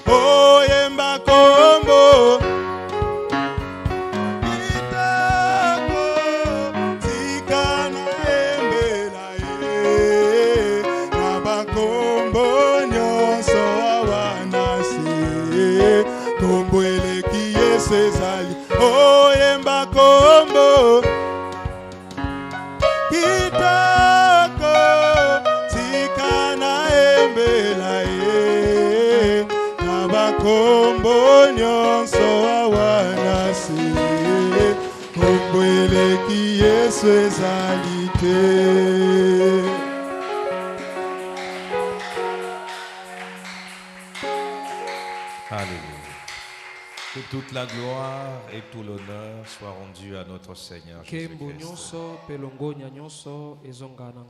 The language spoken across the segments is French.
Oh, yemba kombo. Oh, yemba kombo kitoko tikana embela ye nabakombo nyonso awanasi kombo eleki Yesu ezali te. Alléluia. Que toute la gloire et tout l'honneur soient rendus à notre Seigneur Jésus-Christ.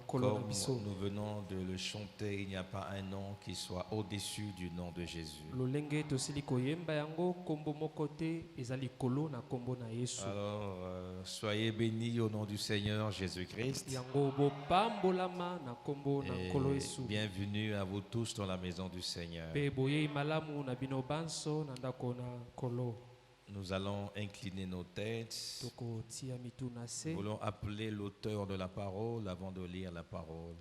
Comme nous venons de le chanter, il n'y a pas un nom qui soit au-dessus du nom de Jésus. Alors, soyez bénis au nom du Seigneur Jésus-Christ. Et bienvenue à vous tous dans la maison du Seigneur. Nous allons incliner nos têtes. Nous voulons appeler l'auteur de la parole avant de lire la parole.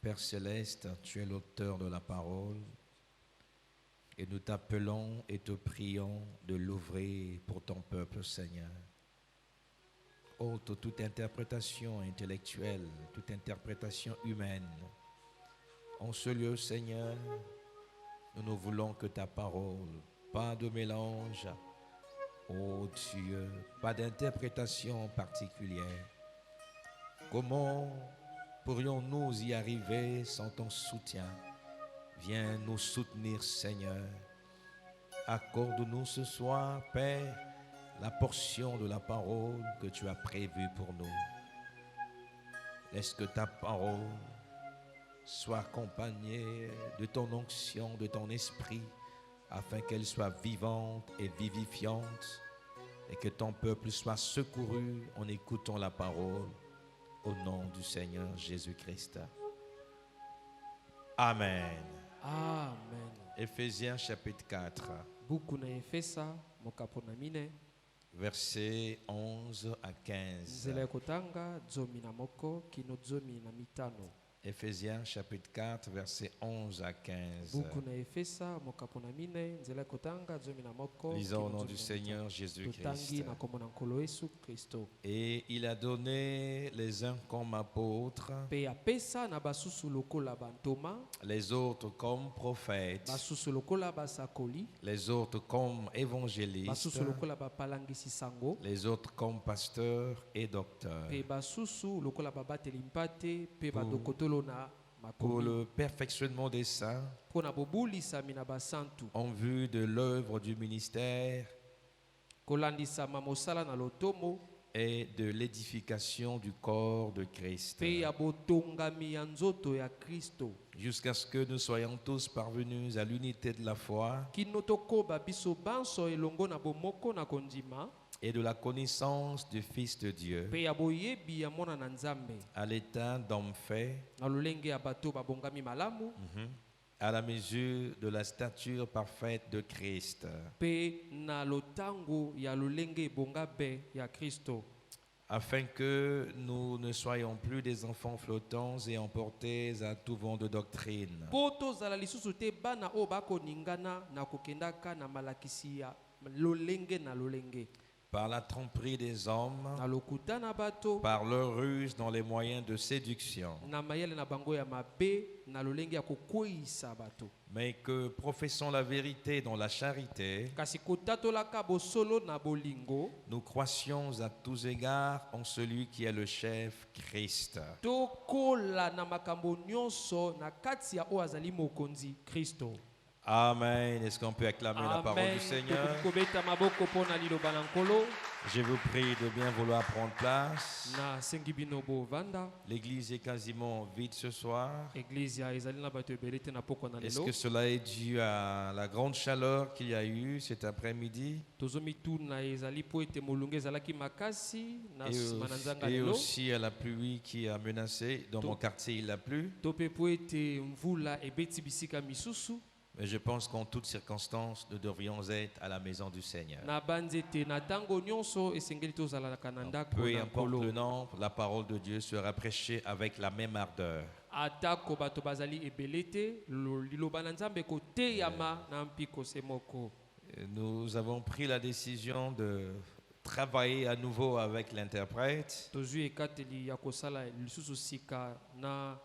Père Céleste, tu es l'auteur de la parole et nous t'appelons et te prions de l'ouvrir pour ton peuple, Seigneur. Ôte toute interprétation intellectuelle, toute interprétation humaine. En ce lieu, Seigneur, nous ne voulons que ta parole, pas de mélange, oh Dieu, pas d'interprétation particulière. Comment pourrions-nous y arriver sans ton soutien? Viens nous soutenir, Seigneur. Accorde-nous ce soir, Père, la portion de la parole que tu as prévue pour nous. Laisse que ta parole soit accompagnée de ton onction, de ton esprit, afin qu'elle soit vivante et vivifiante, et que ton peuple soit secouru en écoutant la parole, au nom du Seigneur Jésus-Christ. Amen. Amen. Éphésiens chapitre 4. Versets 11 à 15. Éphésiens chapitre 4, versets 11 à 15. Lisons au nom du Seigneur Jésus-Christ. Et il a donné les uns comme apôtres, les autres comme prophètes, les autres comme évangélistes, les autres comme pasteurs et docteurs, pour le perfectionnement des saints, en vue de l'œuvre du ministère et de l'édification du corps de Christ, jusqu'à ce que nous soyons tous parvenus à l'unité de la foi et de la connaissance du Fils de Dieu, à l'état d'homme fait, à la mesure de la stature parfaite de Christ, afin que nous ne soyons plus des enfants flottants et emportés à tout vent de doctrine, par la tromperie des hommes, par leur ruse dans les moyens de séduction, mais que professons la vérité dans la charité, nous croissions à tous égards en celui qui est le chef, Christ, Amen. Est-ce qu'on peut acclamer la parole Amen. du Seigneur? Tokobeta maboko mpona liloba na Nkolo. Je vous prie de bien vouloir prendre place. Na sengi bino bovanda. L'église est quasiment vide ce soir. Eglise ezali na bato ebele te na poko na Est-ce lelo. que cela est dû à la grande chaleur qu'il y a eu cet après-midi Tozomituna ezali po ete molunge ezalaki makasi na nsima na nzanga et lelo. aussi à la pluie qui a menacé? Dans mon quartier, il a plu. To mpe po ete mvula ebeti bisika misusu. Mais je pense qu'en toutes circonstances, nous devrions être à la maison du Seigneur. Na banzete na tango nyonso esengeli tozalaka na ndako Peu na importe Nkolo. le nombre, la parole de Dieu sera prêchée avec la même ardeur. Atako bato bazali ebele te liloba na Nzambe koteyama na mpiko se moko. Nous avons pris la décision de travailler à nouveau avec l'interprète. Tozwi ekateli ya kosala lisusu sika na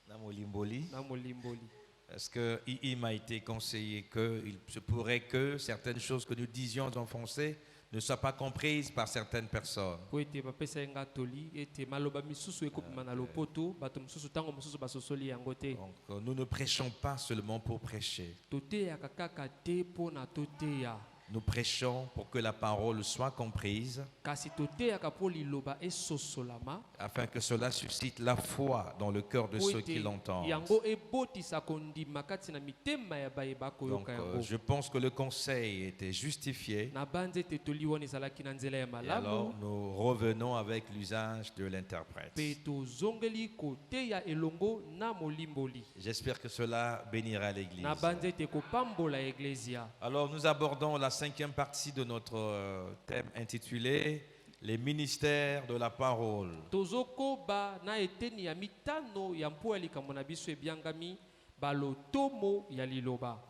Namolimboli. molimboli. Parce qu'il m'a été conseillé qu'il se pourrait que certaines choses que nous disions en français ne soient pas comprises par certaines personnes. Po ete bapesa ye nga toli ete maloba misusu ekopema na lopoto bato mosusu ntango mosusu basosoli yango te. Donc nous ne prêchons pas seulement pour prêcher. Toteyaka kaka te mpo na toteya. Nous prêchons pour que la parole soit comprise, Kasi toteyaka mpo liloba esosolama. afin que cela suscite la foi dans le cœur de Po ceux qui ete l'entendent. yango ebotisa kondima kati na mitema ya bayeba Donc koyoka yango. je pense que le conseil était justifié. Na banze ete toli wana ezalaki na nzela ya Et alors malamu. nous revenons avec l'usage de l'interprète. Pe tozongeli koteya elongo na molimboli. J'espère que cela bénira l'Église. Na banze ete kopambola eglesia. Alors nous abordons la 5e partie de notre thème intitulé « Les ministères de la parole ». Tozokoba na eteni ya mitano ya mpo ya likambo na biso ebyangami balotomo ya liloba.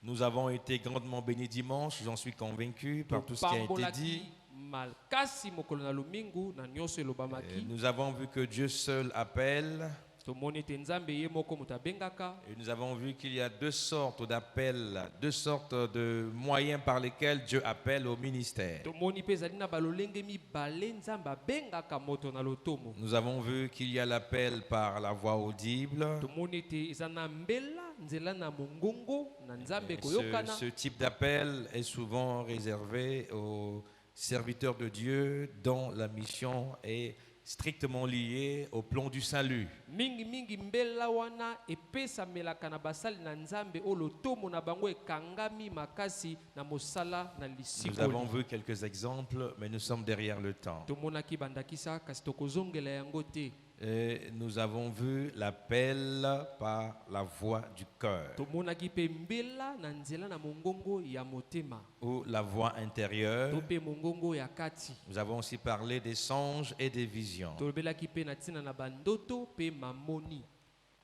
Nous avons été grandement bénis dimanche, j'en suis convaincu par tout ce qui a été dit. Malkasi mokolo na lomingu na nyonso Et elobamaki. nous avons vu que Dieu seul appelle. Tomoni ete Nzambe ye moko moto abengaka. Et nous avons vu qu'il y a deux sortes d'appels, deux sortes de moyens par lesquels Dieu appelle au ministère. Tomoni pe ezali na balolenge mibale Nzambe abengaka moto na lotomo. Nous avons vu qu'il y a l'appel par la voix audible. Tomoni ete eza na mbela nzela na mongongo na Nzambe Et koyokana. ce type d'appel est souvent réservé aux serviteurs de Dieu dont la mission est strictement liée au plan du salut. Mingi mingi mbela wana epesamelaka na basali na Nzambe o lotomo na bango ekangami makasi na mosala na Nous avons lisikoli. vu quelques exemples, mais nous sommes derrière le temps. Tomonaki bandakisa kasi tokozongela yango te. Et nous avons vu l'appel par la voix du cœur Tomonaki pe mbela na nzela na mongongo ya motema. ou la voix intérieure. To pe mongongo ya kati. Nous avons aussi parlé des songes et des visions. Tolobelaki pe na tina na bandoto pe mamoni.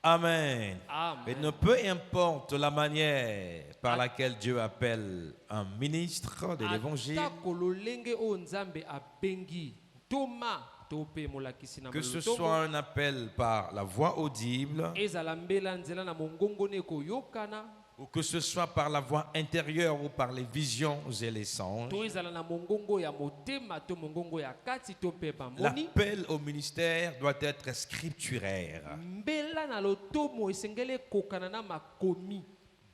Amen. Amen. Et ne peu importe la manière par laquelle Dieu appelle un ministre de l'évangile, Atako lolenge o Nzambe abengi. Toma to pe molakisi na que ce malotomo. soit un appel par la voix audible Ezala mbela nzela na mongongo ne koyokana. ou que ce soit par la voix intérieure ou par les visions et les songes, To ezala na mongongo ya motema to mongongo ya kati to pe mamoni. l'appel au ministère doit être scripturaire. Mbela na lotomo esengele kokana na makomi.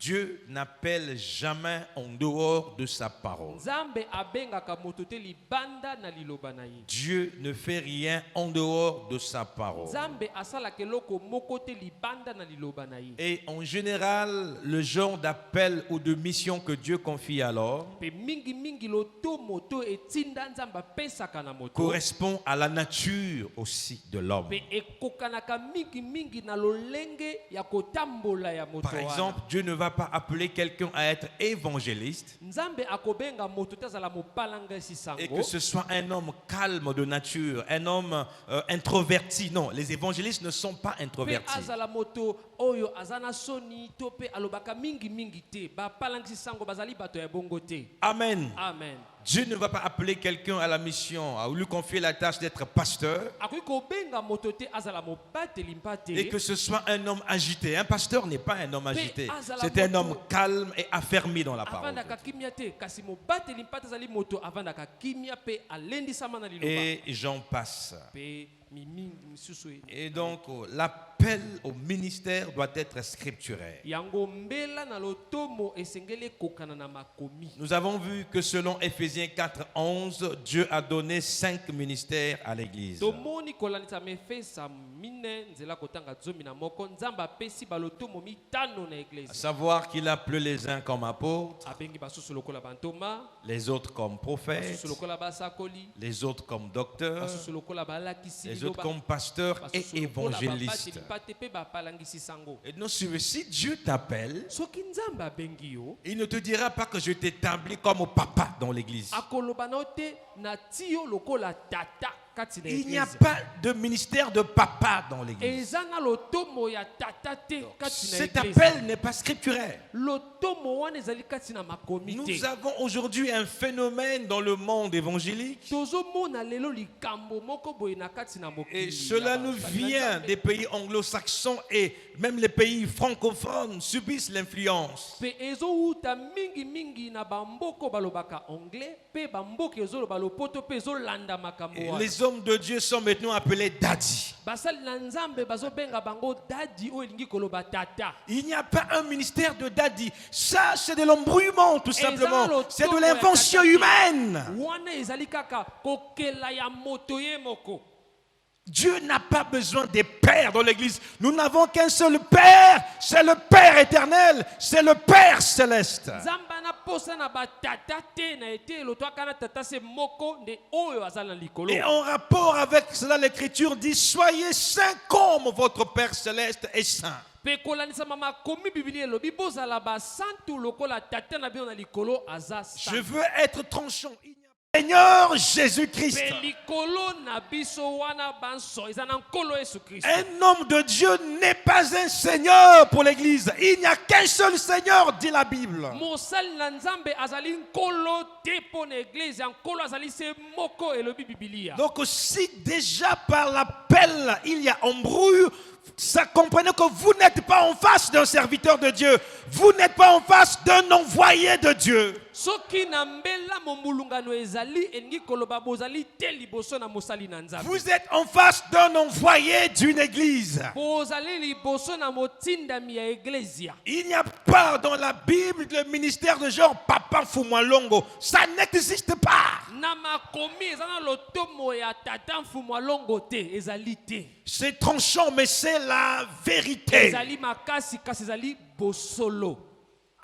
Dieu n'appelle jamais en dehors de sa parole. Nzambe abengaka moto te libanda na liloba na ye. Dieu ne fait rien en dehors de sa parole. Nzambe asalaka eloko moko te libanda na liloba na ye. Et en général, le genre d'appel ou de mission que Dieu confie alors Pe mingi mingi lotomo to etinda Nzambe apesaka na moto. correspond à la nature aussi de l'homme. Pe ekokanaka mingi mingi na lolenge ya kotambola ya moto Par wana. exemple, Dieu ne va pas appeler quelqu'un à être évangéliste Nzambe akobenga moto te azala mopalanga sisango. et que ce soit un homme calme de nature, un homme introverti. Non, les évangélistes ne sont pas Pe introvertis. azala moto oyo azana soni to pe alobaka mingi mingi te. Ba palangisi sango bazali bato ya bongo te. Amen. Amen. Dieu ne va pas appeler quelqu'un à la mission, à lui confier la tâche d'être pasteur Akoki kobenga moto te azala mobateli mpate. et que ce soit un homme agité. Un pasteur n'est pas un homme agité. azala C'est un moto. homme calme et affermi dans la parole. Avandaka kimia te kasi mobateli mpate azali moto avandaka kimia pe alendisama na liloba. Et j'en passe. Pe Et donc, l'appel au ministère doit être scripturaire. Nous avons vu que selon Éphésiens 4:11, Dieu a donné 5 ministères à l'Église. À savoir qu'il a appelé les uns comme apôtres, les autres comme prophètes, les autres comme docteurs, les autres comme pasteurs et évangélistes. Et donc, si Dieu t'appelle, il ne te dira pas que je t'établis comme papa dans l'église. Il n'y a pas de ministère de papa dans l'église. Cet appel n'est pas scripturaire. Nous avons aujourd'hui un phénomène dans le monde évangélique. Et cela nous vient des pays anglo-saxons et même les pays francophones subissent l'influence. Et les hommes de Dieu sont maintenant appelés daddy. Il n'y a pas un ministère de daddy. Ça, c'est de l'embrouillement, tout simplement. C'est de l'invention humaine. Dieu n'a pas besoin des pères dans l'église. Nous n'avons qu'un seul Père. C'est le Père éternel. C'est le Père céleste. Et en rapport avec cela, l'Écriture dit: soyez saints comme votre Père céleste est saint. Je veux être tranchant. Seigneur Jésus-Christ. Un homme de Dieu n'est pas un Seigneur pour l'Église. Il n'y a qu'un seul Seigneur, dit la Bible. Donc si déjà par l'appel il y a embrouille, ça comprenez que vous n'êtes pas en face d'un serviteur de Dieu. Vous n'êtes pas en face d'un envoyé de Dieu. Vous êtes en face d'un envoyé d'une église. Il n'y a pas dans la Bible le ministère de genre Papa Fumwalongo. Ça n'existe pas. C'est tranchant, mais c'est la vérité.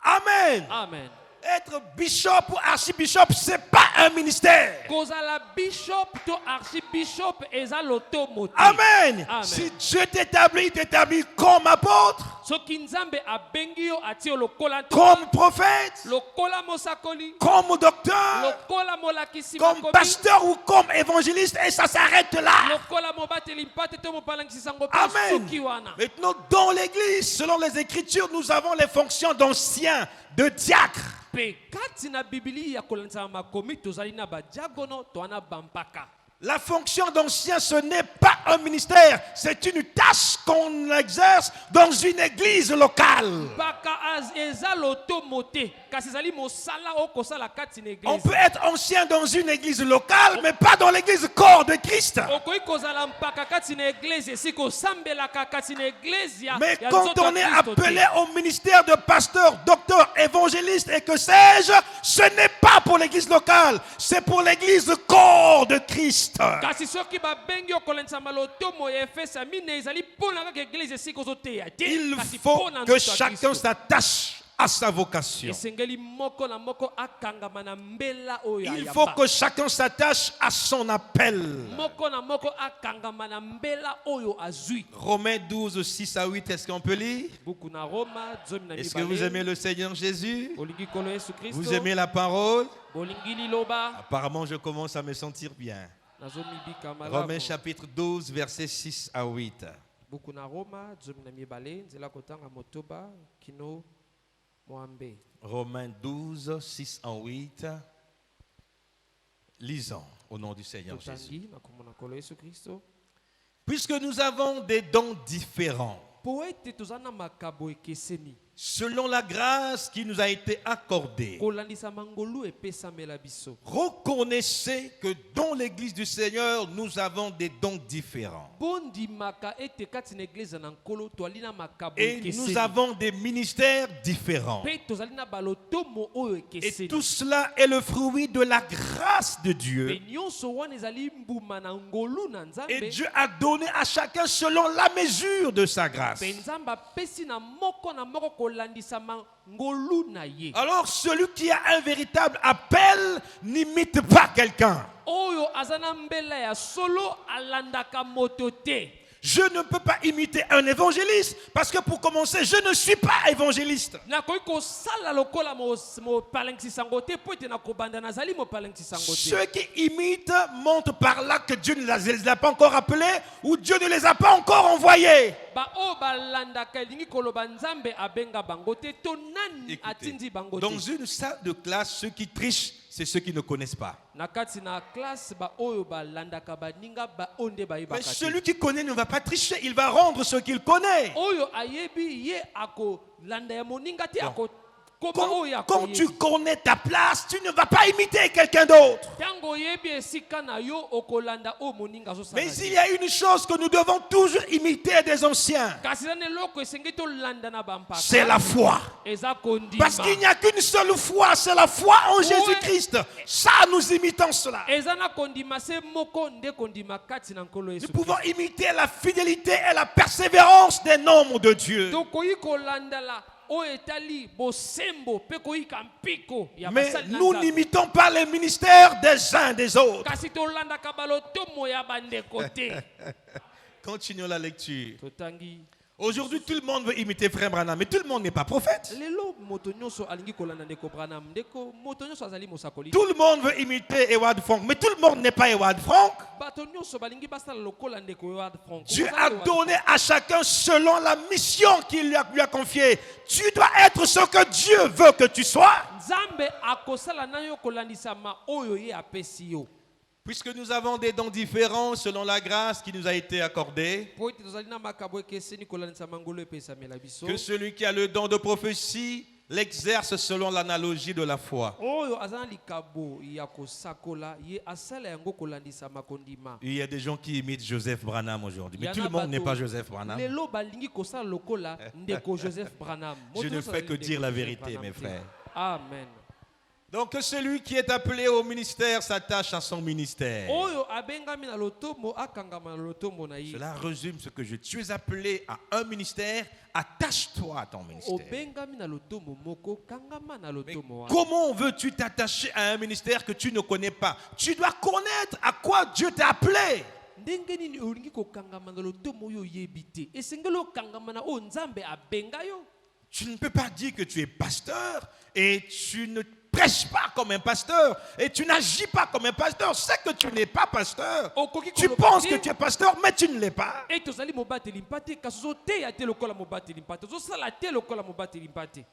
Amen. Amen. Être bishop ou archibishop, c'est pas un ministère. Amen. Amen. Si Dieu t'établit, il t'établit comme apôtre, comme prophète, comme docteur, comme pasteur ou comme évangéliste, et ça s'arrête là. Amen. Maintenant, dans l'église, selon les Écritures, nous avons les fonctions d'anciens, de diacres. La fonction d'ancien, ce n'est pas un ministère, c'est une tâche qu'on exerce dans une église locale. On peut être ancien dans une église locale, mais pas dans l'église corps de Christ. Mais quand on est appelé au ministère de pasteur, docteur, évangéliste et que sais-je, ce n'est pas pour l'église locale, c'est pour l'église corps de Christ. Il faut que chacun s'attache à sa vocation. Il faut que chacun s'attache à son appel. Romains 12, 6 à 8, est-ce qu'on peut lire? Est-ce que vous aimez le Seigneur Jésus? Vous aimez la parole? Apparemment, je commence à me sentir bien. Romains chapitre 12, versets 6 à 8. Romains 12, 6 à 8. Lisons au nom du Seigneur Jésus. Puisque nous avons des dons différents, selon la grâce qui nous a été accordée, kolandisama ngolu epesamela biso. reconnaissez que dans l'église du Seigneur, nous avons des dons différents. Bondimaka ete kati na église na nkolo toalina makabo Et nous avons des ministères différents. pe tozali na balotomo oyo Et ekeseni. tout cela est le fruit de la grâce de Dieu. Pe nyonso wana ezali mbuma na ngolu na Et Nzambe. Dieu a donné à chacun selon la mesure de sa grâce. Pe Nzambe apesi na moko kolandisama ngolu na ye. Alors celui qui a un véritable appel n'imite pas quelqu'un. Oyo azana mbela ya solo alandaka moto te. Je ne peux pas imiter un évangéliste parce que pour commencer, je ne suis pas évangéliste. Nakoki kosala lokola mo palengisa ngo te po ete nakobanda nazali mo palengisa ngo te. Ceux qui imitent montrent par là que Dieu ne les a pas encore appelés ou Dieu ne les a pas encore envoyés. Ba o balandaka elingi koloba Nzambe abenga bango te to nani Écoutez, atindi bango dans te. une salle de classe, ceux qui trichent, c'est ceux qui ne connaissent pas. Na kati na classe ba oyo balandaka baninga ba onde bayebaka Mais te. celui qui connaît ne va pas tricher, il va rendre ce qu'il connaît. Oyo ayebi ye ako landa ya moninga te ako koba oyo Quand tu akoyebi. connais ta place, tu ne vas pas imiter quelqu'un d'autre. Tango yebi esika na yo okolanda o moninga zo Mais il y a une chose que nous devons toujours imiter des anciens. kasi na loko esengi to landa na bampaka. C'est la foi. Eza kondima. Parce qu'il n'y a qu'une seule foi, c'est la foi en Jésus-Christ. Ça, nous imitons cela. Eza na kondima se moko nde kondima kati na nkolo Nous Yesu. pouvons imiter la fidélité et la persévérance des noms de Dieu. Tokoyi kolandala o etali bosembo pe koyika mpiko ya Mais basali na nous Nzambe. n'imitons pas les ministères des uns des autres. Kasi tolandaka balotomo ya bandeko te. Continuons la lecture. Totangi Aujourd'hui, tout le monde veut imiter Frère Branham, mais tout le monde n'est pas prophète. lelo moto nyonso alingi kolanda ndeko Branham ndeko moto nyonso azali mosakoli. Tout le monde veut imiter Howard Frank, mais tout le monde n'est pas Howard Frank. Bato nyonso balingi basala lokola ndeko Howard Frank. Dieu a donné à chacun selon la mission qu'il lui a confiée. Tu dois être ce que Dieu veut que tu sois. Nzambe akosala na yo kolandisama oyo ye apesi yo. Puisque nous avons des dons différents selon la grâce qui nous a été accordée, Po ete tozali na makabo ekeseni kolandisama ngolo epesamela biso. que celui qui a le don de prophétie l'exerce selon l'analogie de la foi. Oyo azana likabo ya kosakola ye asala yango kolandisama kondima. Il y a des gens qui imitent Joseph Branham aujourd'hui, mais Yana tout le monde bato- n'est pas Joseph Branham. Lelo balingi kosala lokola ndeko Joseph Branham. Je ne Moto fais nyonso que azali dire la ndeko vérité, Joseph mes Branham te. frères. Amen. Donc que celui qui est appelé au ministère s'attache à son ministère. Oyo abengami na lotomo akangama na lotomo na ye. Cela résume ce que tu es appelé à un ministère, attache-toi à ton ministère. Obengami na lotomo moko kangama na Mais lotomo wana. comment veux-tu t'attacher à un ministère que tu ne connais pas? Tu dois connaître à quoi Dieu t'a appelé. Ndenge nini olingi kokangama na lotomo oyo oyebi te. Esengeli okangama na oyo Nzambe abenga yo. Tu ne peux pas dire que tu es pasteur et tu ne prêches pas comme un pasteur et tu n'agis pas comme un pasteur. C'est que tu n'es pas pasteur. Okoki Tu koloba penses te, que tu es pasteur, mais tu ne l'es pas. e tozali mobateli mpate kasi ozoteya te lokola mobateli mpate ozosala te lokola mobateli mpate.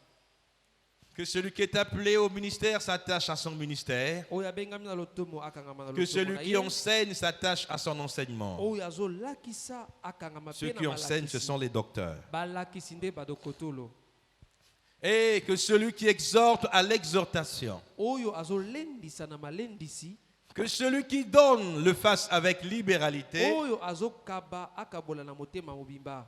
Que celui qui est appelé au ministère s'attache à son ministère. Oyo abengami na lotomo akangama na Que lotomo celui na qui ye. enseigne s'attache à son enseignement. Oyo azolakisa akangama Ceux pe qui na enseignent, ce balakisi. sont les docteurs. Balakisi nde badokotolo. Et que celui qui exhorte à l'exhortation. Oyo azolendisa na malendisi. Que celui qui donne le fasse avec libéralité. Oyo azokaba akabola na motema mobimba.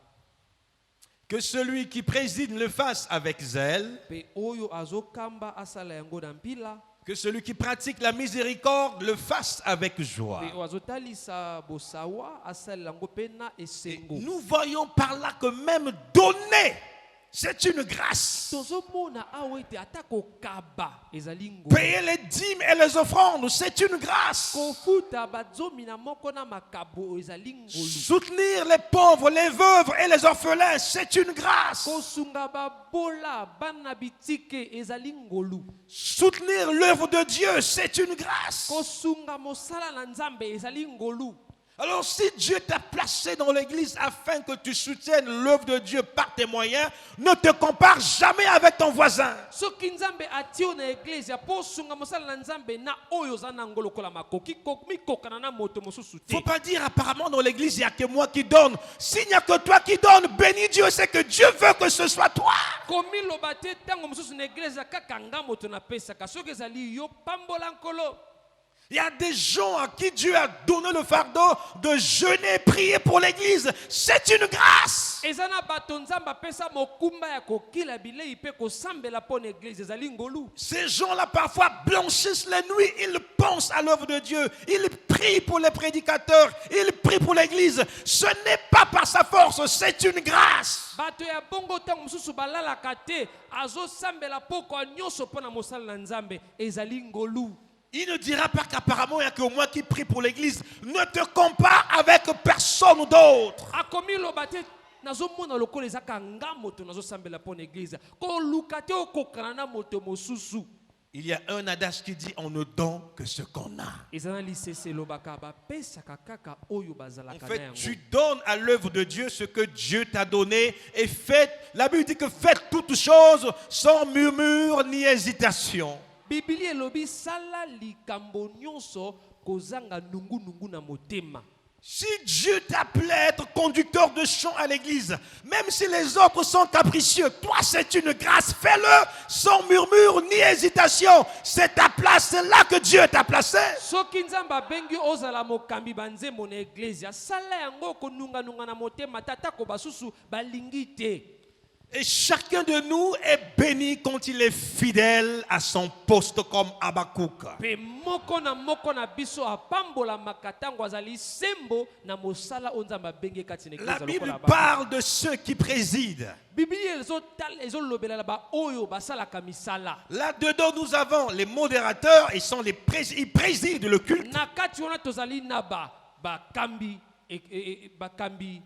Que celui qui préside le fasse avec zèle. Pe oyo azokamba asala yango na mpila. Que celui qui pratique la miséricorde le fasse avec joie. Pe oyo azotalisa bosawa asala yango pe na esengo. Nous voyons par là que même donner, c'est une grâce. Tozomona awa ete ata kokaba ezali ngolu. Payer les dîmes et les offrandes, c'est une grâce. Kofuta bazomi na moko na makabo ezali ngolu. Soutenir les pauvres, les veuves et les orphelins, c'est une grâce. Kosunga babola bana bitike ezali ngolu. Soutenir l'œuvre de Dieu, c'est une grâce. Kosunga mosala na Nzambe ezali ngolu. Alors si Dieu t'a placé dans l'église afin que tu soutiennes l'œuvre de Dieu par tes moyens, ne te compare jamais avec ton voisin. soki nzambe atio na eglise po sunga mosala na nzambe na oyo za na ngolo kola makoki mikokana na moto mosusu te. Faut pas dire apparemment dans l'église il n'y a que moi qui donne. S'il n'y a que toi qui donne, bénis Dieu, c'est que Dieu veut que ce soit toi. Komi loba te tango mosusu na eglise kaka nga moto na pesaka soki ezali yo pambola nkolo. Il y a des gens à qui Dieu a donné le fardeau de jeûner, prier pour l'église. C'est une grâce. Ezana bato nzamba pesa mokumba ya kokila bilei pe kosambela po na eglise ezali ngolu. Ces gens-là parfois blanchissent les nuits. Ils pensent à l'œuvre de Dieu. Ils prient pour les prédicateurs. Ils prient pour l'église. Ce n'est pas par sa force, c'est une grâce. Bato ya bongo tango mosusu balalaka te azosambela poko nyonso po na mosala na nzambe ezali ngolu. Il ne dira pas qu'apparemment il n'y a que moi qui prie pour l'église. Ne te compare avec personne d'autre. Akomi loba te nazomona lokola ezaka nga moto nazosambela po na eglise koluka te okokana na moto mosusu. Il y a un adage qui dit on ne donne que ce qu'on a. Ezana lisese lobaka bapesaka kaka oyo En bazalaka na fait, yango. tu donnes à l'œuvre de Dieu ce que Dieu t'a donné et faites. La Bible dit que faites toutes choses sans murmure ni hésitation. Biblia elobi sala likambo nyonso kozanga nungu na motema. Si Dieu t'appelait à être conducteur de chant à l'église, même si les autres sont capricieux, toi c'est une grâce, fais-le sans murmure ni hésitation. C'est ta place, c'est là que Dieu t'a placé. Soki nzamba bengi ozala mokambi banzembo na eglise sala yango konunga na motema tata ko basusu balingi te. Et chacun de nous est béni quand il est fidèle à son poste comme Habakkuk. Pe moko na biso apambola makatango azali sembo na mosala onzamba bengi kati na La eglise Bible lokola ba. parle de ceux qui président. Biblia ezolobela ba oyo basala kamisala. Là-dedans, nous avons les modérateurs, ils président le culte. Na kati wana tozali na bakambi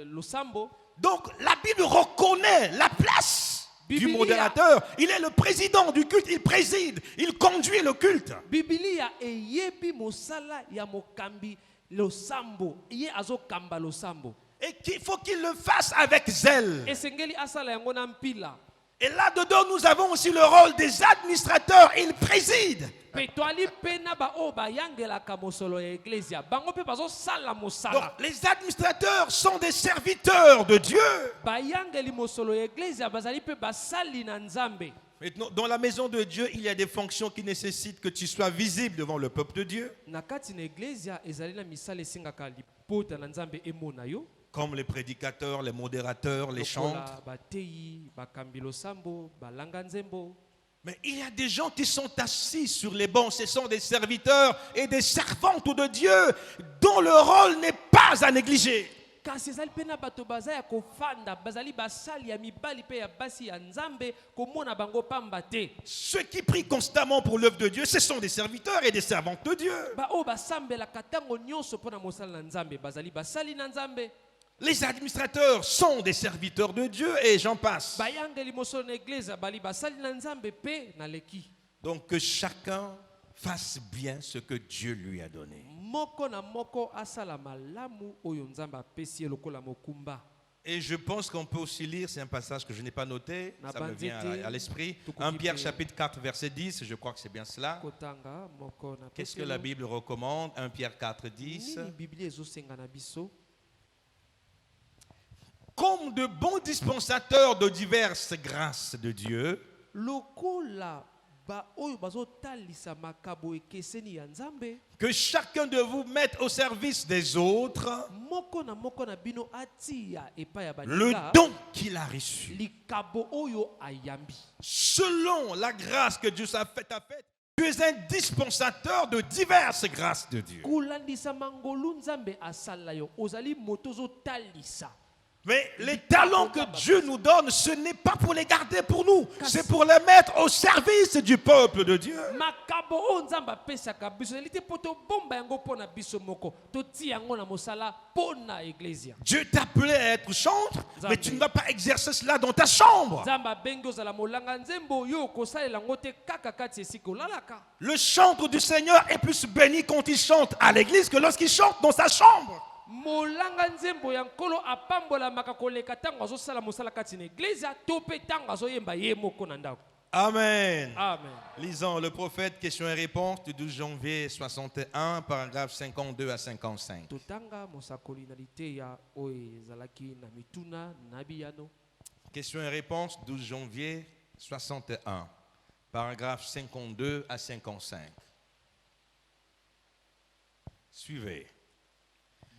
losambo. Donc, la Bible reconnaît la place du Biblia. modérateur. Il est le président du culte, il préside, il conduit le culte. Biblia eyebi mosala ya mokambi losambo. Ye azokamba losambo. Et qu'il faut qu'il le fasse avec zèle. Esengeli asala yango na mpila. Et là-dedans, nous avons aussi le rôle des administrateurs. Ils président. Pe toali pena ba o ba yangelaka mosolo ya eglezia. Bango pe bazosala Donc, mosala. les administrateurs sont des serviteurs de Dieu. Ba yangeli mosolo ya eglezia bazali pe basali na nzambe. Maintenant, dans la maison de Dieu, il y a des fonctions qui nécessitent que tu sois visible devant le peuple de Dieu. Na kati na eglezia ezali na misala esingaka lipota na nzambe emona yo. Comme les prédicateurs, les modérateurs, les chantres. Lokola bateyi, bakambi losambo, balanga nzembo. Mais il y a des gens qui sont assis sur les bancs. Ce sont des serviteurs et des servantes de Dieu dont le rôle n'est pas à négliger. Kasi ezali pena bato baza ya kofanda bazali basali ya mibali pe ya basi ya nzambe komona bango pamba te. Ceux qui prient constamment pour l'œuvre de Dieu, ce sont des serviteurs et des servantes de Dieu. Ba o basambelaka ntango nyonso mpo na mosala na nzambe bazali basali na nzambe. Les administrateurs sont des serviteurs de Dieu et j'en passe. Bayangeli mosolo na eglise bali basali na nzambe pe na leki. Donc que chacun fasse bien ce que Dieu lui a donné. Moko na moko asala malamu oyo nzambe apesi lokola mokumba. Et je pense qu'on peut aussi lire, c'est un passage que je n'ai pas noté, ça me vient à l'esprit. 1 Pierre chapitre 4 verset 10, je crois que c'est bien cela. Kotanga moko na. Qu'est-ce que la Bible recommande? 1 Pierre 4, 10. Nini Biblia ezosenga na biso? Comme de bons dispensateurs de diverses grâces de Dieu, Lokola ba oyo bazotalisa makabo ekeseni ya nzambe. que chacun de vous mette au service des autres Moko na bino atia epa ya le baninga. don qu'il a reçu. Likabo oyo ayambi. Selon la grâce que Dieu t'a faite, tu es un dispensateur de diverses grâces de Dieu. Kulandisa mangolu nzambe asala yo ozali motozo talisa. Mais les talents que Dieu nous donne, ce n'est pas pour les garder pour nous, c'est pour les mettre au service du peuple de Dieu. Makabo o nzamba pesaka biso elite poto bomba yango pona biso moko toti yango na mosala pona iglesia. Dieu t'a appelé à être chantre, mais tu ne vas pas exercer cela dans ta chambre. Nzamba bengo zala molanga nzembo yo kosalela ngote kaka kati esiko lalaka. Le chantre du Seigneur est plus béni quand il chante à l'église que lorsqu'il chante dans sa chambre. Molanga nzembo ya nkolo apambola makakoleka tango azosala mosala kati na iglesia to pe tango azoyemba ye moko na ndako. Amen. Amen. Lisons le prophète, questions et réponses du 12 janvier 61, paragraphes 52 à 55. Totanga mosakoli na liteya oyo ezalaki na mituna na biyano. Questions et réponses 12 janvier 61, paragraphes 52 à 55. Suivez.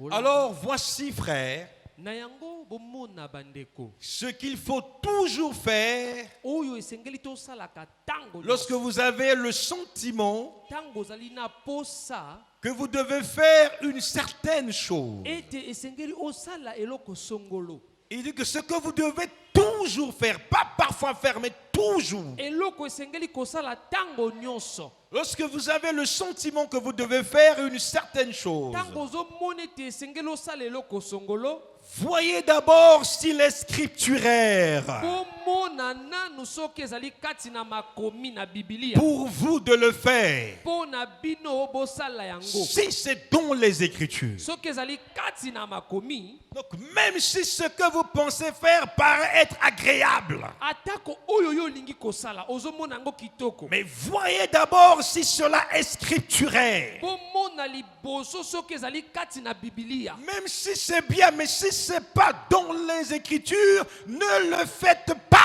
Alors voici, frères, Nayango bomona bandeko. ce qu'il faut toujours faire Oyo esengeli tosalaka tango. lorsque vous avez le sentiment Tango zalina posa que vous devez faire une certaine chose. ete esengeli osala eloko songolo. Il dit que ce que vous devez toujours faire, pas parfois faire, mais toujours. Eloko esengeli kosala tango nyonso. Lorsque vous avez le sentiment que vous devez faire une certaine chose, Tango zo monete esengeli osala eloko songolo. voyez d'abord s'il est scripturaire Bomona nanu soki ezali kati na makomi na Biblia. pour vous de le faire. Pona bino bosala yango. Si c'est dans les Écritures. Soki ezali kati na makomi. Donc même si ce que vous pensez faire paraît être agréable, Atako oyo yo lingi kosala ozomona yango kitoko. mais voyez d'abord si cela est scripturaire. Bomona liboso soki ezali kati na Biblia. Même si c'est bien, mais si c'est pas dans les Écritures, ne le faites pas.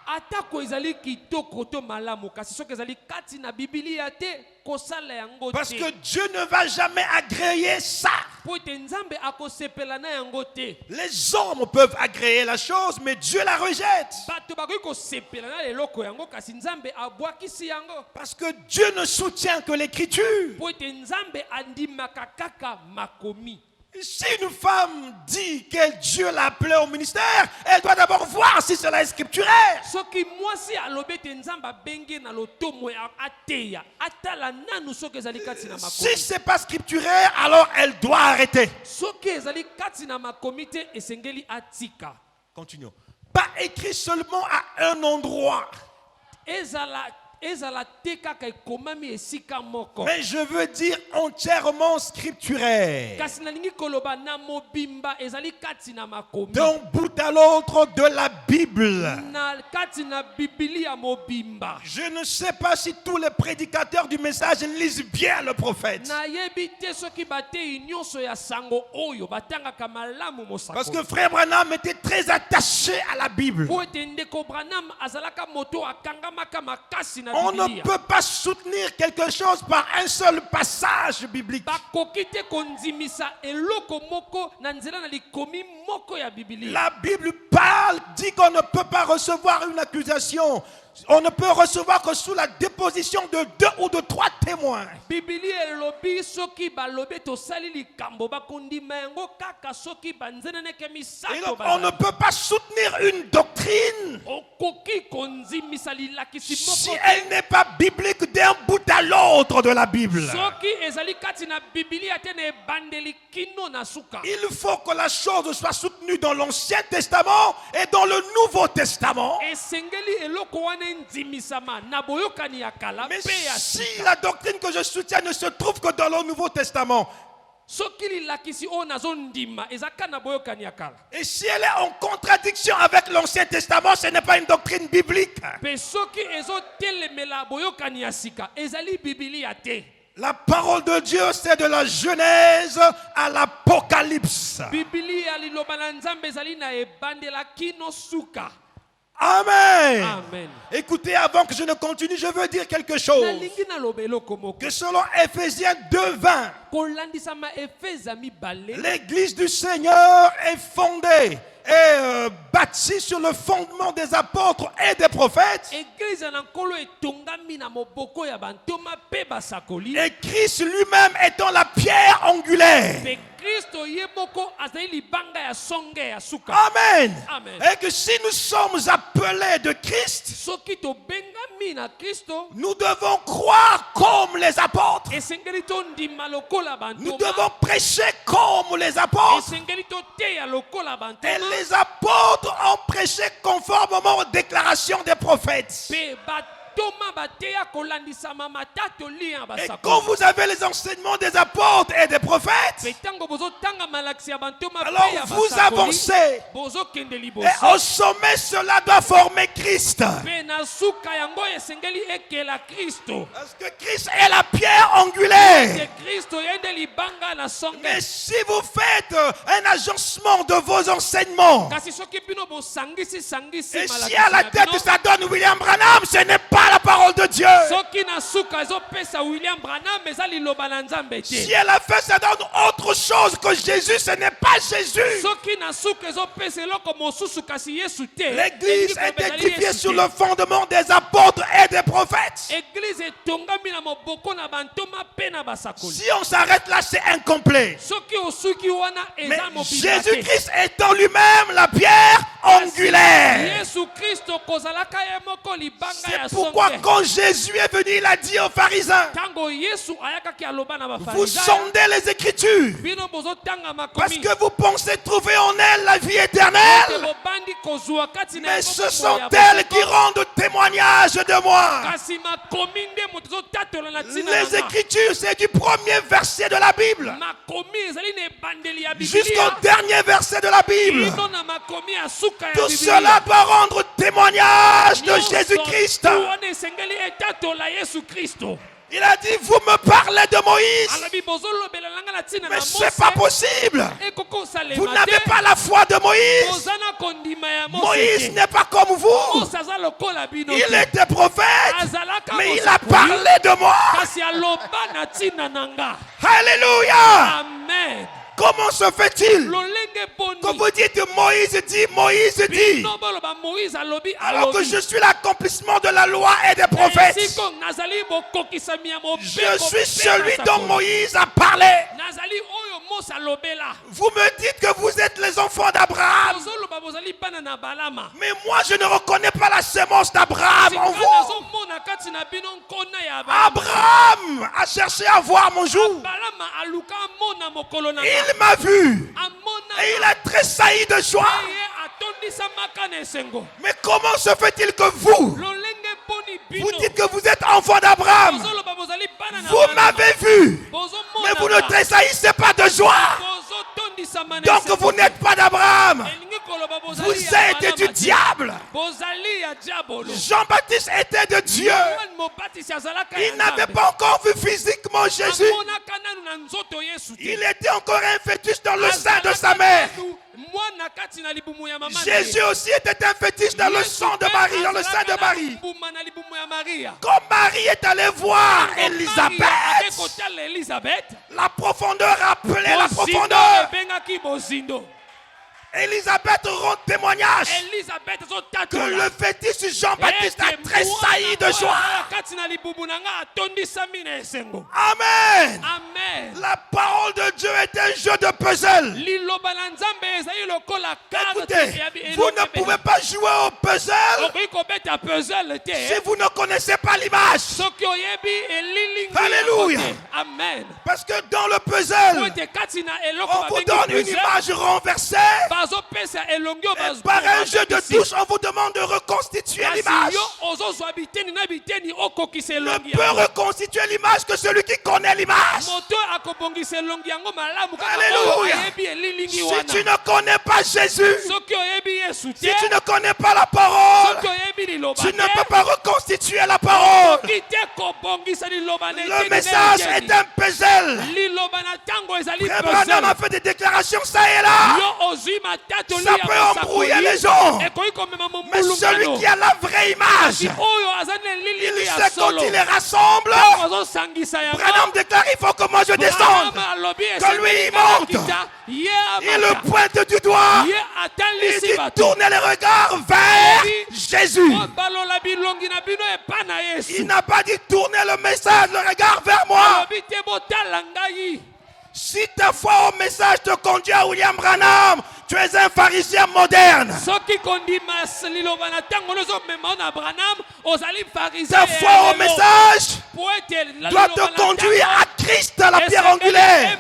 Atako ezali kitoko to malamu kasi soki ezali kati na Biblia te kosala yango te. Parce que Dieu ne va jamais agréer ça. Po ete Nzambe akosepela na yango te. Les hommes peuvent agréer la chose, mais Dieu la rejette. Bato bakoki kosepela na eloko yango kasi Nzambe abwakisi yango. Parce que Dieu ne soutient que l'Écriture. Po ete Nzambe andimaka kaka makomi. Si une femme dit que Dieu l'a appelée au ministère, elle doit d'abord voir si cela est scripturaire. Soki mwasi alobi ete Nzambe abenge na lotomo ya ateya atala nanu soki ezali kati na makomi. Si c'est pas scripturaire, alors elle doit arrêter. Soki ezali kati na makomi te esengeli atika. Continuons. Pas écrit seulement à un endroit. Ezala te kaka ekomami esika moko. Mais je veux dire entièrement scripturaire. Kasi nalingi koloba na mobimba ezali kati na makomi. D'un bout à l'autre de la Bible. Na kati na Biblia mobimba. Je ne sais pas si tous les prédicateurs du message lisent bien le prophète. Na yebi te soki batei nyonso ya sango oyo batangaka malamu mosako. Parce que frère Branham était très attaché à la Bible. Po ete ndeko Branham azalaka moto akangamaka makasi na On ne Biblia. peut pas soutenir quelque chose par un seul passage biblique. Bakoki te kondimisa eloko moko na nzela na likomi moko ya Biblia. La Bible parle, dit qu'on ne peut pas recevoir une accusation. On ne peut recevoir que sous la déposition de 2 ou de 3 témoins. Biblia elobi soki balobi tosali likambo bakondima yango kaka soki banzeneneke Et misato donc, on ne peut pas soutenir une doctrine okoki konzimisa lilakisi si moko elle n'est pas biblique d'un bout à l'autre de la Bible. soki ezali kati na Biblia te na ebandeli kino na suka. Il faut que la chose soit soutenue dans l'Ancien Testament et dans le Nouveau Testament. Esengeli eloko wana nzimisama na boyokani ya kala Mais pe ya si sika. la doctrine que je soutiens ne se trouve que dans le Nouveau Testament, Soki lilakisi o nazondima ezaka na boyokani ya kala. et si elle est en contradiction avec l'Ancien Testament, ce n'est pas une doctrine biblique. Pe soki ezotelemela boyokani ya sika ezali Biblia te. La parole de Dieu, c'est de la Genèse à l'Apocalypse. Biblia liloba na Nzambe ezali na ebandela kino suka. Amen. Amen. Écoutez, avant que je ne continue, je veux dire quelque chose. Nalingi naloba eloko moko. Que selon Éphésiens 2:20, Kolandisama Efeza mibale. l'Église du Seigneur est fondée et bâtie sur le fondement des apôtres et des prophètes. Église na nkolo etongami na moboko ya bantoma pe basakoli. Et Christ lui-même étant la pierre angulaire. Pe Kristo Amen. Amen. Et que si nous sommes appelés de Christ, nous devons croire comme les apôtres. Nous devons prêcher comme les apôtres. Et les apôtres ont prêché conformément aux déclarations des prophètes. Et quand vous avez les enseignements des apôtres et des prophètes, alors vous avancez. Et au sommet, cela doit former Christ. Parce que Christ est la pierre angulaire. Mais si vous faites un agencement de vos enseignements, et si à la tête ça donne William Branham, ce n'est pas la parole de Dieu. Si elle a fait ça donne autre chose que Jésus, ce n'est pas Jésus. L'église est édifiée sur le fondement des apôtres et des prophètes. Si on s'arrête là, c'est incomplet. Mais Jésus-Christ est en lui-même la pierre angulaire. C'est pourquoi quand Jésus est venu, il a dit aux pharisiens, vous sondez les Écritures parce que vous pensez trouver en elles la vie éternelle, mais ce sont elles qui rendent témoignage de moi. Les Écritures, c'est du premier verset de la Bible jusqu'au dernier verset de la Bible. Tout cela doit rendre témoignage de Jésus-Christ. Il a dit, vous me parlez de Moïse, mais ce n'est pas possible. Vous n'avez pas la foi de Moïse. Moïse n'est pas comme vous. Il était prophète, mais il a parlé de moi. Alléluia. Amen. Comment se fait-il? Quand vous dites Moïse dit, alors que je suis l'accomplissement de la loi et des prophètes. Je suis celui dont Moïse a parlé. Vous me dites que vous êtes les enfants d'Abraham. Mais moi je ne reconnais pas la sémence d'Abraham en vous. Abraham a cherché à voir mon jour. Il m'a vu et il a tressailli de joie. Mais comment se fait-il que vous dites que vous êtes enfant d'Abraham? Vous m'avez vu, mais vous ne tressaillissez pas de joie. Donc vous n'êtes pas d'Abraham. Vous êtes du diable. Jean-Baptiste était de Dieu. Il n'avait pas encore vu physiquement Jésus. Il était encore un fœtus dans le sein de sa mère. Jésus aussi était un fœtus dans le sang de Marie, dans le sein de Marie. Quand Marie est allée voir Élisabeth, la profondeur appelait la profondeur. Élisabeth rend témoignage que le fœtus Jean-Baptiste a tressailli de joie. Amen. La parole de Dieu est un jeu de puzzle. Écoutez, vous ne pouvez pas jouer au puzzle si vous ne connaissez pas l'image. Alléluia. Amen. Parce que dans le puzzle, on vous donne une image renversée. Et par un jeu de touche, on vous demande de reconstituer l'image. Ne peut reconstituer l'image que celui qui connaît l'image. Alléluia. Si tu ne connais pas Jésus, si tu ne connais pas la parole, tu ne peux pas reconstituer la parole. Le message est un puzzle. Frère Branham a fait des déclarations ça et là. Ça peut embrouiller les gens. Mais celui qui a la vraie image, il sait quand il les rassemble. Branham déclare, il faut que moi je descende, que lui il monte. Il le pointe du doigt. Il dit tournez les regards vers Jésus. Il n'a pas dit tournez le message, le regard vers moi. Si ta foi au message te conduit à William Branham, tu es un pharisien moderne. Ta foi au message doit te conduire à Christ, à la pierre angulaire.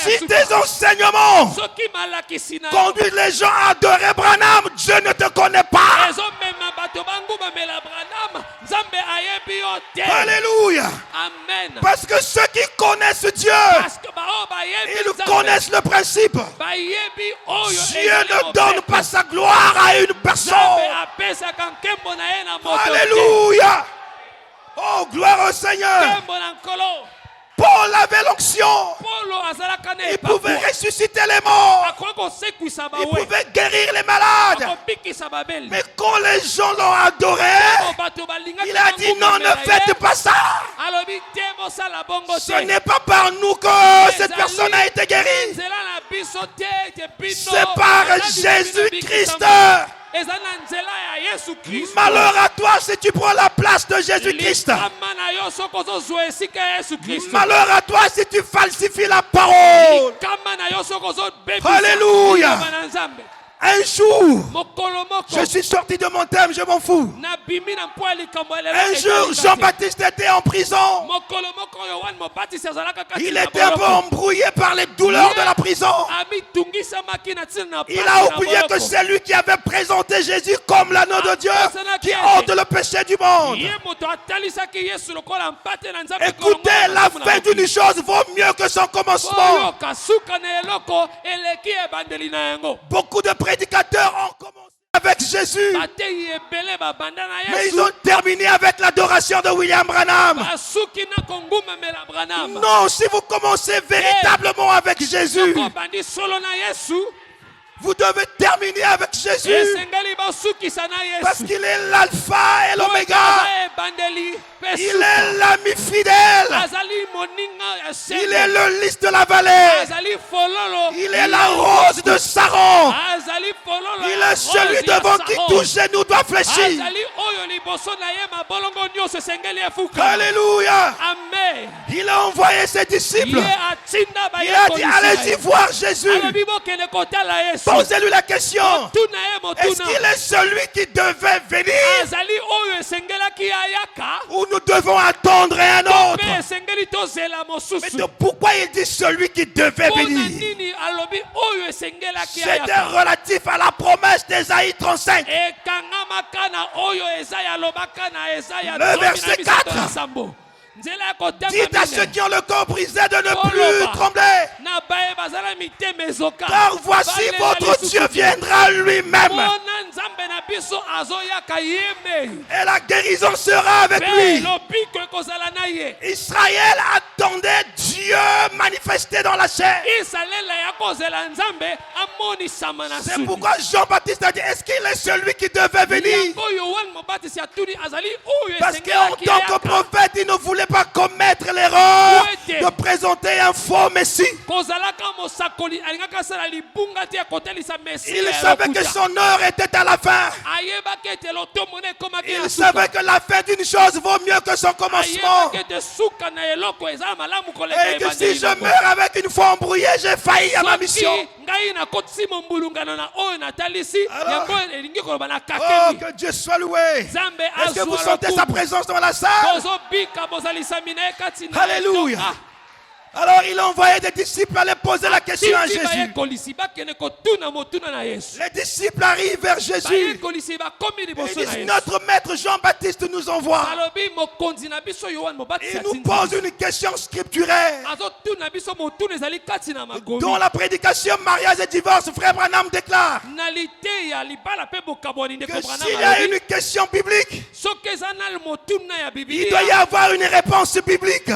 Si tes enseignements conduisent les gens à adorer Branham, Dieu ne te connaît pas. Alléluia. Amen. Parce que ceux qui connaissent Dieu, ils connaissent le principe. Dieu ne donne pas sa gloire à une personne. Alléluia. Oh, gloire au Seigneur. Paul avait l'onction. Il pouvait ressusciter les morts. Il pouvait guérir les malades. Mais quand les gens l'ont adoré, il a dit non, ne faites pas ça. Ce n'est pas par nous que cette personne a été guérie. C'est par Jésus-Christ. Malheur à toi si tu prends la place de Jésus-Christ. Malheur à toi si tu falsifies la parole. Alléluia. Un jour, je suis sorti de mon thème, je m'en fous. Un jour, Jean-Baptiste était en prison. Il était un peu embrouillé par les douleurs de la prison. Il a oublié que c'est lui qui avait présenté Jésus comme l'agneau de Dieu qui ôte le péché du monde. Écoutez, la fin d'une chose vaut mieux que son commencement. Beaucoup de prédicateurs ont commencé avec Jésus, mais ils ont terminé avec l'adoration de William Branham. Non, si vous commencez véritablement avec Jésus, vous devez terminer avec Jésus, parce qu'il est l'alpha et l'oméga. Il est l'ami fidèle. Il est le lys de la vallée. Il est la rose de Saron. Il est celui devant qui tout genou doit fléchir. Alléluia. Il a envoyé ses disciples. Il a dit allez-y voir Jésus. Posez-lui la question. Est-ce qu'il est celui qui devait venir ou nous devons attendre un autre? Mais pourquoi il dit celui qui devait venir? C'était relatif à la promesse d'Ésaïe 35. Le verset 4. Dites à ceux qui ont le corps brisé de ne plus trembler. Car voici votre Dieu viendra lui-même. Et la guérison sera avec lui. Israël attendait Dieu manifesté dans la chair. C'est pourquoi Jean-Baptiste a dit est-ce qu'il est celui qui devait venir? Parce qu'en tant que prophète, il ne voulait pas commettre l'erreur de présenter un faux Messie. Il savait que son heure était à la fin. Il savait que la fin d'une chose vaut mieux que son commencement. Et que si je meurs avec une foi embrouillée, j'ai failli à ma mission. Alors, oh, que Dieu soit loué. Est-ce que vous sentez sa présence dans la salle? Alléluia. Alors il a envoyé des disciples aller poser la question à Jésus. Les disciples arrivent vers Jésus. Et ils disent notre maître Jean-Baptiste nous envoie. Il nous pose une question scripturaire. Dans la prédication mariage et divorce, frère Branham déclare que s'il y a une question biblique, il doit y avoir une réponse biblique.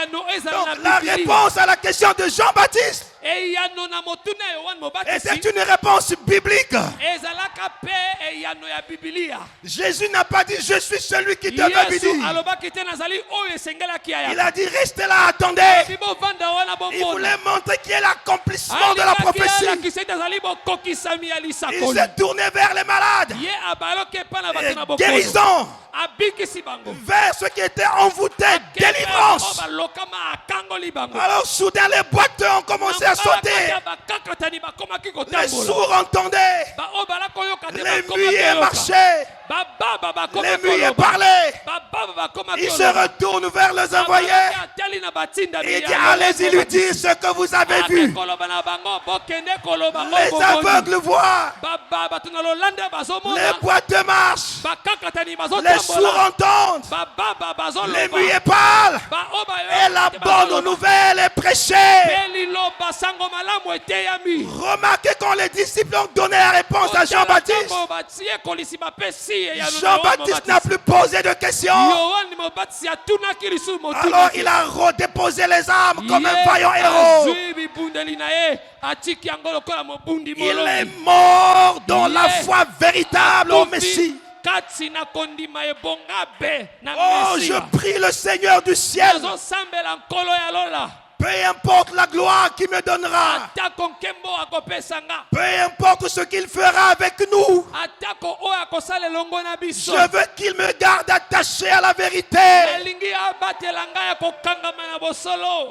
Donc la réponse à la question de Jean-Baptiste Et c'est une réponse biblique. Jésus n'a pas dit je suis celui qui te veut dire. Il a dit restez là, attendez. Il voulait montrer qu'il y a l'accomplissement de la prophétie. Il s'est tourné vers les malades. Et guérison. Vers ceux qui étaient envoûtés, délivrance. Alors soudain les boiteux ont commencé à sauter. Les sourds entendaient. Les muets marchaient. Les muets parlaient. Ils se retournent vers les envoyés. Et il dit allez-y lui dire ce que vous avez vu. Les aveugles voient. Les boiteux marchent. Les sourds entendent. Les muets parlent. Et la bonne nouvelle est prêchée. Remarquez quand les disciples ont donné la réponse à Jean-Baptiste. Jean-Baptiste n'a plus posé de questions. Alors il a redéposé les armes comme un vaillant héros. Il est mort dans la foi véritable au Messie. Oh, je prie le Seigneur du ciel. Peu importe la gloire qu'il me donnera. Peu importe ce qu'il fera avec nous. Je veux qu'il me garde attaché à la vérité.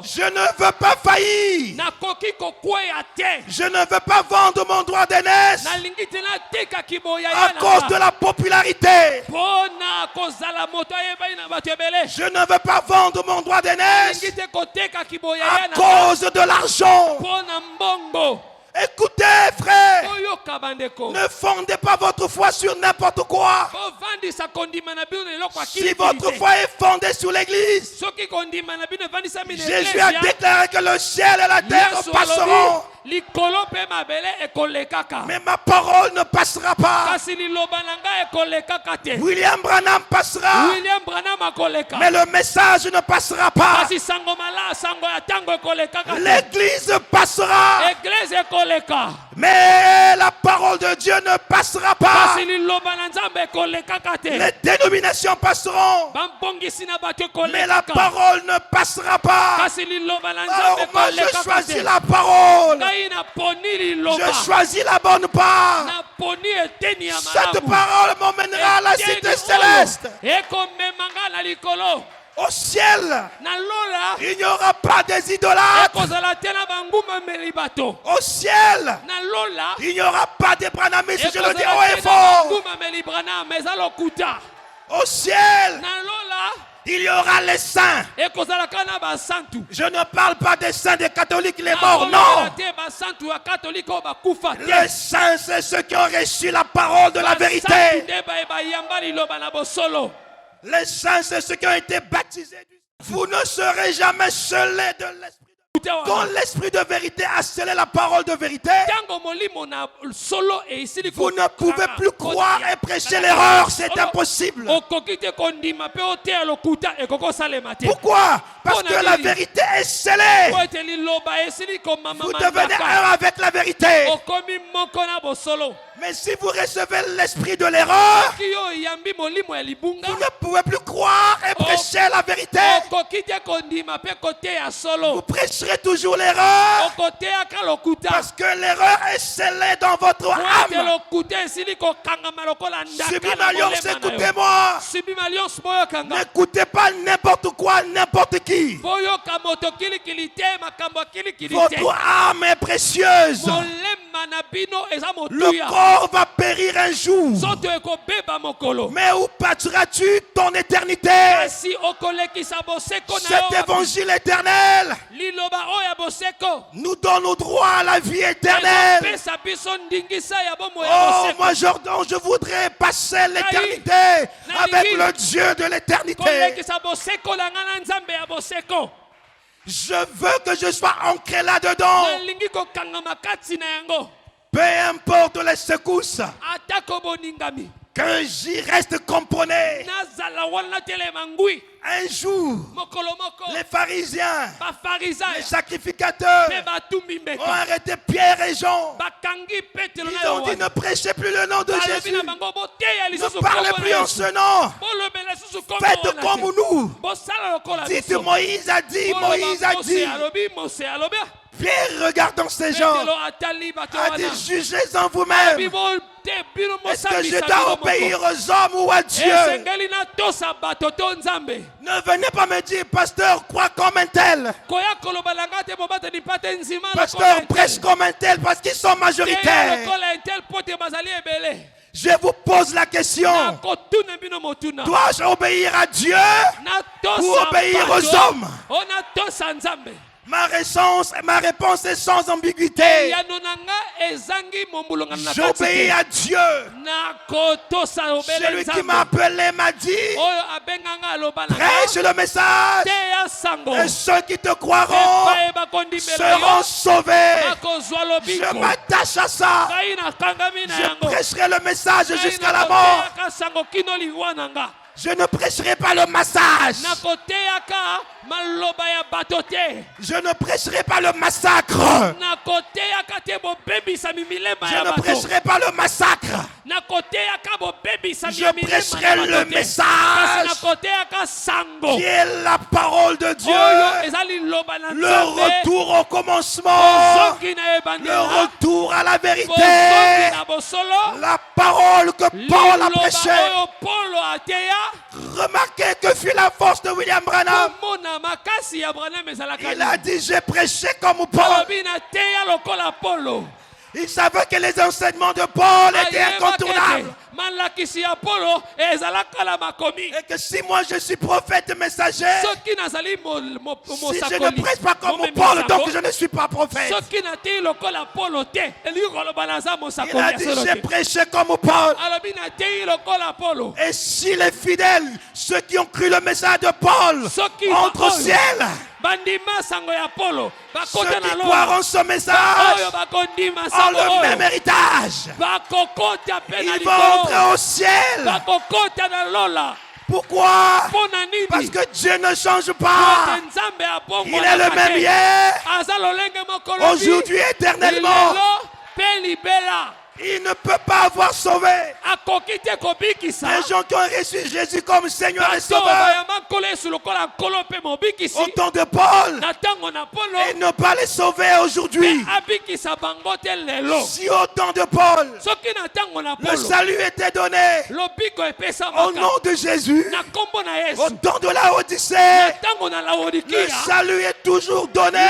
Je ne veux pas faillir. Je ne veux pas vendre mon droit d'aînesse à cause de la popularité. Je ne veux pas vendre mon droit d'aînesse à cause de l'argent. Écoutez, frère, ne fondez pas votre foi sur n'importe quoi. Si votre foi est fondée sur l'église, Jésus a déclaré que le ciel et la terre passeront, mais ma parole ne passera pas. William Branham passera, mais le message ne passera pas. L'église passera, mais la parole de Dieu ne passera pas. Les dénominations passeront, mais la parole ne passera pas. Alors moi je choisis la parole. Je choisis la bonne part. Cette parole m'emmènera à la cité céleste. Au ciel, il n'y aura pas des idolâtres. Au ciel, il n'y aura pas de branhamistes. Je le dis haut et fort. Au ciel, il y aura les saints. Je ne parle pas des saints des catholiques, les morts, non. Les saints, c'est ceux qui ont reçu la parole de la vérité. Les saints, c'est ceux qui ont été baptisés. Vous ne serez jamais scellés de l'esprit. Quand l'esprit de vérité a scellé la parole de vérité, vous ne pouvez plus croire et prêcher l'erreur, c'est impossible. Pourquoi? Parce que la vérité est scellée. Vous devenez un avec la vérité. Mais si vous recevez l'esprit de l'erreur, vous ne pouvez plus croire et prêcher la vérité. Vous prêcherez toujours l'erreur parce que l'erreur est scellée dans votre âme. Subi-Alliance, écoutez-moi. N'écoutez pas n'importe quoi, n'importe qui. Votre âme est précieuse. Le corps va périr un jour. Mais où passeras-tu ton éternité? Cet évangile éternel nous donne le droit à la vie éternelle. Oh, moi Jordan, je voudrais passer l'éternité avec le Dieu de l'éternité. Je veux que je sois ancré là-dedans. Peu importe les secousses, que j'y reste componné. Un jour, les pharisiens, les sacrificateurs ont arrêté Pierre et Jean. Ils ont dit: ne prêchez plus le nom de Jésus. Ne parlez plus en ce nom. Faites comme nous. Dites: Moïse a dit, Moïse a dit. Pierre, regardant ces gens, a dit: jugez-en vous-même. Est-ce que je dois obéir aux hommes ou à Dieu? Ne venez pas me dire: pasteur, crois comme un tel. Pasteur, prêche comme un tel, parce qu'ils sont majoritaires. Je vous pose la question: dois-je obéir à Dieu ou obéir aux hommes? Ma réponse est sans ambiguïté. J'obéis à Dieu. Celui qui m'a appelé m'a dit: prêche le message, et ceux qui te croiront seront sauvés. Je m'attache à ça. Je prêcherai le message jusqu'à la mort. Je ne prêcherai pas le massage. Je ne prêcherai pas le massacre. Je ne prêcherai pas le massacre. Je prêcherai le message qui est la parole de Dieu. Le retour au commencement. Le retour à la vérité. La parole que Paul a prêchée. Remarquez que fut la force de William Branham. Il a dit: j'ai prêché comme Paul. Il savait que les enseignements de Paul étaient incontournables. Et que si moi je suis prophète messager, si je ne prêche pas comme Paul, donc je ne suis pas prophète. Il a dit: j'ai prêché comme Paul. Et si les fidèles, ceux qui ont cru le message de Paul, entrent au ciel, ceux qui croiront ce message ont le même héritage. Ils vont entrer au ciel. Pourquoi? Parce que Dieu ne change pas. Il est le même hier, aujourd'hui, éternellement. Il ne peut pas avoir sauvé les gens qui ont reçu Jésus comme Seigneur et Sauveur au temps de Paul, et ne pas les sauver aujourd'hui. Si au temps de Paul, le salut était donné au nom de Jésus, au temps de la Odyssée, le salut est toujours donné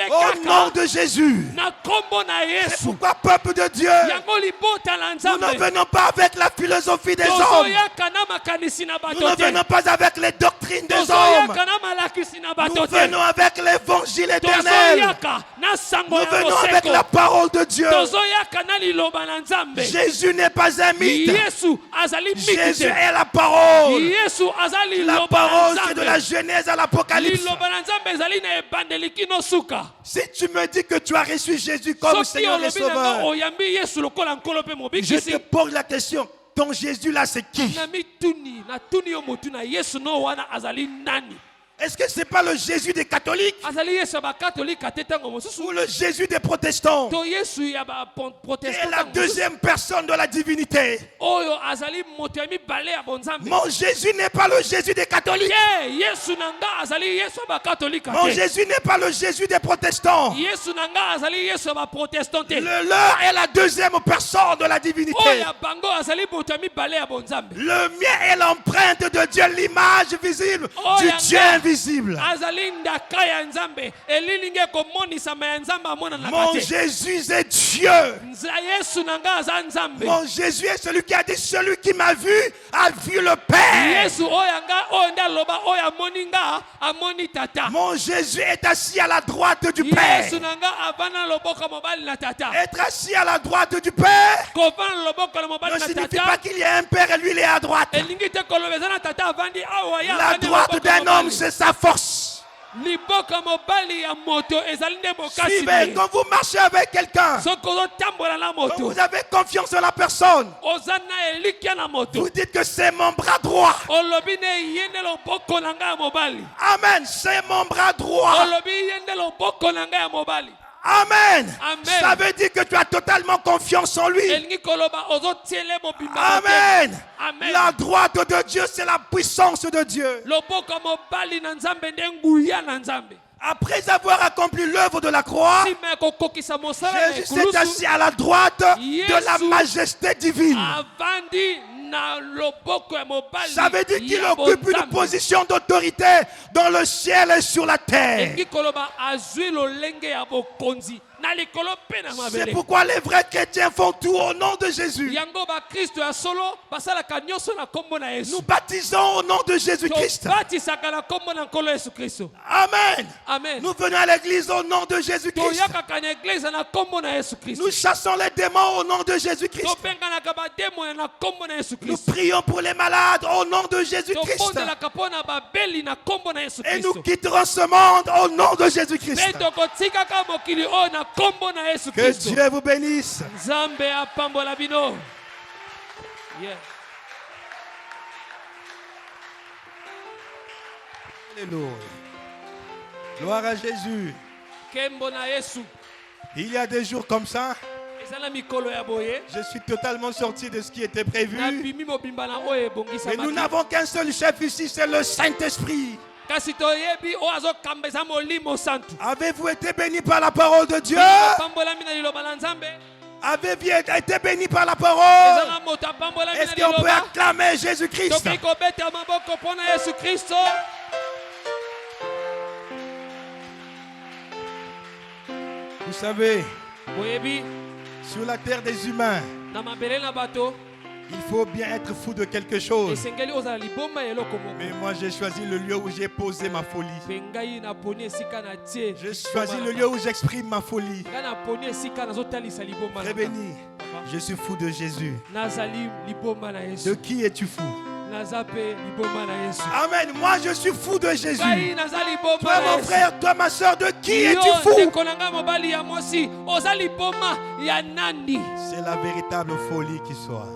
au nom de Jésus. C'est pourquoi, peuple de Dieu, nous ne venons pas avec la philosophie des hommes. Nous ne venons pas avec les doctrines des hommes. Nous venons avec l'évangile éternel. Nous venons avec la parole de Dieu. Jésus n'est pas un mythe. Jésus est la parole. La parole, c'est de la Genèse à l'Apocalypse. Si tu me dis que tu as reçu Jésus comme Seigneur et Sauveur, je te pose la question: ton Jésus là, c'est qui? Est-ce que ce n'est pas le Jésus des catholiques ou le Jésus des protestants, qui est la deuxième personne de la divinité? Mon Jésus n'est pas le Jésus des catholiques. Mon Jésus n'est pas le Jésus des protestants. Le leur est la deuxième personne de la divinité. Le mien est l'empreinte de Dieu, l'image visible du Dieu invisible. Mon Jésus est Dieu. Mon Jésus est celui qui a dit: celui qui m'a vu a vu le Père. Mon Jésus est assis à la droite du Père. Être assis à la droite du Père ne signifie pas qu'il y a un Père et lui il est à droite. La droite d'un homme, c'est sa force. Suivez, quand vous marchez avec quelqu'un, quand vous avez confiance en la personne, vous dites que c'est mon bras droit. Amen, c'est mon bras droit. Amen. Ça veut dire que tu as totalement confiance en lui. Amen. La droite de Dieu, c'est la puissance de Dieu. Après avoir accompli l'œuvre de la croix, Jésus s'est assis à la droite de la majesté divine. Ça veut dire qu'il occupe une position d'autorité dans le ciel et sur la terre. C'est pourquoi les vrais chrétiens font tout au nom de Jésus. Nous baptisons au nom de Jésus-Christ. Amen. Nous venons à l'église au nom de Jésus-Christ. Nous chassons les démons au nom de Jésus-Christ. Nous prions pour les malades au nom de Jésus-Christ. Et nous quitterons ce monde au nom de Jésus-Christ. Que Dieu vous bénisse. Alléluia. Gloire à Jésus. Il y a des jours comme ça, je suis totalement sorti de ce qui était prévu. Mais nous n'avons qu'un seul chef ici, c'est le Saint-Esprit. Avez-vous été béni par la parole de Dieu? Avez-vous été béni par la parole? Est-ce qu'on peut acclamer Jésus-Christ? Vous savez, sur la terre des humains, il faut bien être fou de quelque chose. Mais moi j'ai choisi le lieu où j'ai posé ma folie. J'ai choisi le lieu où j'exprime ma folie. Très béni, je suis fou de Jésus. De qui es-tu fou? Amen. Moi je suis fou de Jésus. Toi mon frère, toi ma soeur, de qui es-tu fou? C'est la véritable folie qui soit.